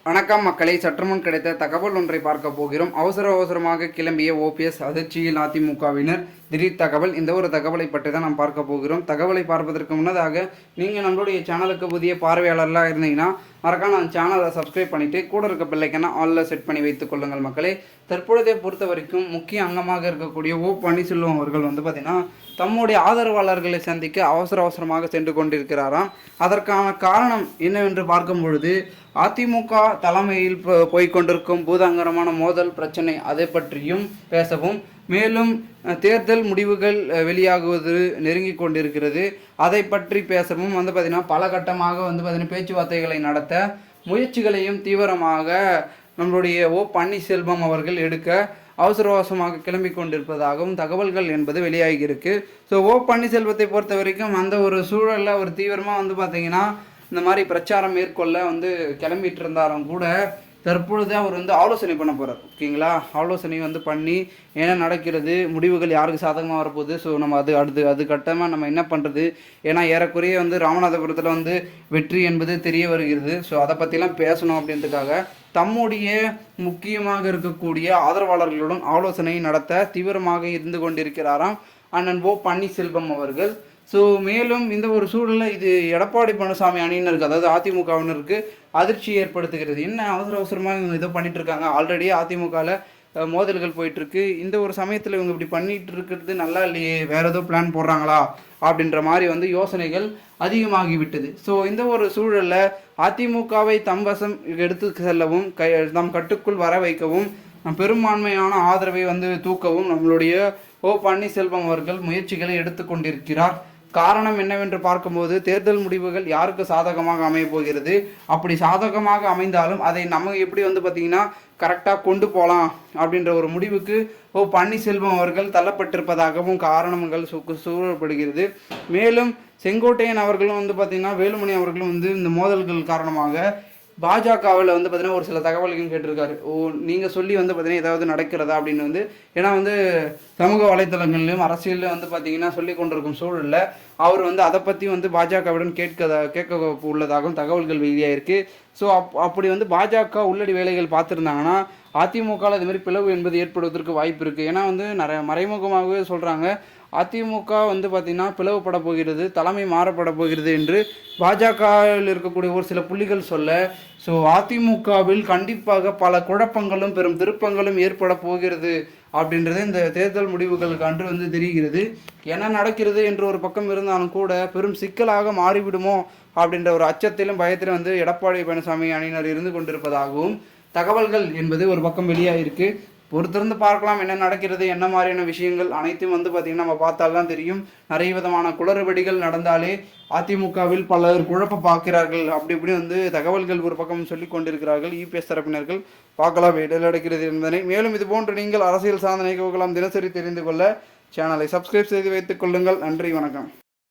வணக்கம் மக்களை, சற்றுமுன் கிடைத்த தகவல் ஒன்றை பார்க்க போகிறோம். அவசரமாக கிளம்பிய ஓபிஎஸ் அதிர்ச்சியில் அதிமுகவினர். திடீர் தகவல். இந்த ஒரு தகவலை பற்றி தான் நாம் பார்க்க போகிறோம். தகவலை பார்ப்பதற்கு முன்னதாக நீங்கள் நம்மளுடைய சேனலுக்கு புதிய பார்வையாளர்களாக இருந்தீங்கன்னா மறக்காம அந்த சேனலை சப்ஸ்கிரைப் பண்ணிவிட்டு கூட இருக்க பிள்ளைக்கான ஆலில் செட் பண்ணி வைத்துக் கொள்ளுங்கள் மக்களே. தற்பொழுதை பொறுத்த வரைக்கும் முக்கிய அங்கமாக இருக்கக்கூடிய பன்னீர்செல்வம் அவர்கள் பார்த்திங்கன்னா தம்முடைய ஆதரவாளர்களை சந்திக்க அவசரமாக சென்று கொண்டிருக்கிறாராம். அதற்கான காரணம் என்னவென்று பார்க்கும் பொழுது அதிமுக தலைமையில் போய்கொண்டிருக்கும் பூதாங்கரமான மோதல் பிரச்சனை அதை பற்றியும் பேசவும், மேலும் தேர்தல் முடிவுகள் வெளியாகுவது நெருங்கி கொண்டிருக்கிறது அதை பற்றி பேசவும் பார்த்திங்கன்னா பல கட்டமாக பார்த்திங்கன்னா பேச்சுவார்த்தைகளை நடத்த முயற்சிகளையும் தீவிரமாக நம்மளுடைய பன்னீர்செல்வம் அவர்கள் எடுக்க அவசரமாக கிளம்பி கொண்டிருப்பதாகவும் தகவல்கள் என்பது வெளியாகியிருக்கு. ஸோ பன்னீர்செல்வத்தை பொறுத்த வரைக்கும் அந்த ஒரு சூழலில் அவர் தீவிரமாக பார்த்திங்கன்னா இந்த மாதிரி பிரச்சாரம் மேற்கொள்ள கிளம்பிட்டு இருந்தாலும் கூட தற்பொழுது அவர் ஆலோசனை பண்ண போகிறார். ஓகேங்களா, ஆலோசனை பண்ணி என்ன நடக்கிறது, முடிவுகள் யாருக்கு சாதகமாக வரப்போகுது, ஸோ நம்ம அது கட்டமாக நம்ம என்ன பண்ணுறது. ஏன்னா ஏறக்குறைய ராமநாதபுரத்தில் வெற்றி என்பது தெரிய வருகிறது. ஸோ அதை பற்றிலாம் பேசணும் அப்படின்றதுக்காக தம்முடைய முக்கியமாக இருக்கக்கூடிய ஆதரவாளர்களுடன் ஆலோசனை நடத்த தீவிரமாக இருந்து கொண்டிருக்கிறாராம் அண்ணன் பன்னீர்செல்வம் அவர்கள். ஸோ மேலும் இந்த ஒரு சூழலில் இது எடப்பாடி பழனிசாமி அணியினருக்கு, அதாவது அதிமுகவினருக்கு அதிர்ச்சி ஏற்படுத்துகிறது. என்ன அவசரமாக இதை பண்ணிட்டு இருக்காங்க, ஆல்ரெடி அதிமுகவில் மோதல்கள் போயிட்டுருக்கு, இந்த ஒரு சமயத்தில் இவங்க இப்படி பண்ணிட்டு இருக்கிறது நல்லா இல்லையே, வேறு ஏதோ பிளான் போடுறாங்களா அப்படின்ற மாதிரி யோசனைகள் அதிகமாகிவிட்டது. ஸோ இந்த ஒரு சூழலில் அதிமுகவை தம் வசம் எடுத்து செல்லவும் தம் கட்டுக்குள் வர வைக்கவும் பெரும்பான்மையான ஆதரவை தூக்கவும் நம்மளுடைய பன்னீர்செல்வம் அவர்கள் முயற்சிகளை எடுத்துக்கொண்டிருக்கிறார். காரணம் என்னவென்று பார்க்கும்போது தேர்தல் முடிவுகள் யாருக்கு சாதகமாக அமைய போகிறது, அப்படி சாதகமாக அமைந்தாலும் அதை நம்ம எப்படி பார்த்திங்கன்னா கரெக்டாக கொண்டு போகலாம் அப்படின்ற ஒரு முடிவுக்கு பன்னீர்செல்வம் அவர்கள் தள்ளப்பட்டிருப்பதாகவும் காரணங்கள் சூழப்படுகிறது. மேலும் செங்கோட்டையன் அவர்களும் பார்த்திங்கன்னா வேலுமணி அவர்களும் இந்த மோதல்கள் காரணமாக பாஜகவில் பார்த்திங்கன்னா ஒரு சில தகவல்கள் கேட்டிருக்காரு. நீங்கள் சொல்லி பார்த்திங்கன்னா ஏதாவது நடக்கிறதா அப்படின்னு ஏன்னா சமூக வலைத்தளங்கள்லையும் அரசியலில் பார்த்திங்கன்னா சொல்லி கொண்டிருக்கும் சூழலில் அவர் அதை பற்றி பாஜகவுடன் கேட்க உள்ளதாகவும் தகவல்கள் வெளியாயிருக்கு. ஸோ அப்படி பாஜக உள்ளடி வேலைகள் பார்த்துருந்தாங்கன்னா அதிமுகவில் இது மாதிரி பிளவு என்பது ஏற்படுவதற்கு வாய்ப்பு இருக்குது. ஏன்னா நிறைய மறைமுகமாகவே சொல்கிறாங்க, அதிமுக பார்த்திங்கன்னா பிளவுபட போகிறது, தலைமை மாறப்பட போகிறது என்று பாஜகவில் இருக்கக்கூடிய ஒரு சில புள்ளிகள் சொல்ல, ஸோ அதிமுகவில் கண்டிப்பாக பல குழப்பங்களும் பெரும் திருப்பங்களும் ஏற்பட போகிறது அப்படின்றது இந்த தேர்தல் முடிவுகளுக்கு அன்று தெரிகிறது. என்ன நடக்கிறது என்று ஒரு பக்கம் இருந்தாலும் கூட பெரும் சிக்கலாக மாறிவிடுமோ அப்படின்ற ஒரு அச்சத்திலும் பயத்திலும் எடப்பாடி பழனிசாமி அணியினர் இருந்து கொண்டிருப்பதாகவும் தகவல்கள் என்பது ஒரு பக்கம் வெளியாகிருக்கு. பொறுத்திருந்து பார்க்கலாம் என்ன நடக்கிறது, என்ன மாதிரியான விஷயங்கள் அனைத்தும் பார்த்திங்கன்னா நம்ம பார்த்தால்தான் தெரியும். நிறைய விதமான குளறுபடிகள் நடந்தாலே அதிமுகவில் பலர் குழப்ப பார்க்கிறார்கள், அப்படி இப்படி தகவல்கள் ஒரு பக்கம் சொல்லி கொண்டிருக்கிறார்கள் இபிஎஸ் தரப்பினர்கள். பார்க்கலாம் என்ன நடக்கிறது என்பதனை. மேலும் இது போன்று நீங்கள் அரசியல் சாதனை தினசரி தெரிந்து கொள்ள சேனலை சப்ஸ்கிரைப் செய்து வைத்துக் கொள்ளுங்கள். நன்றி, வணக்கம்.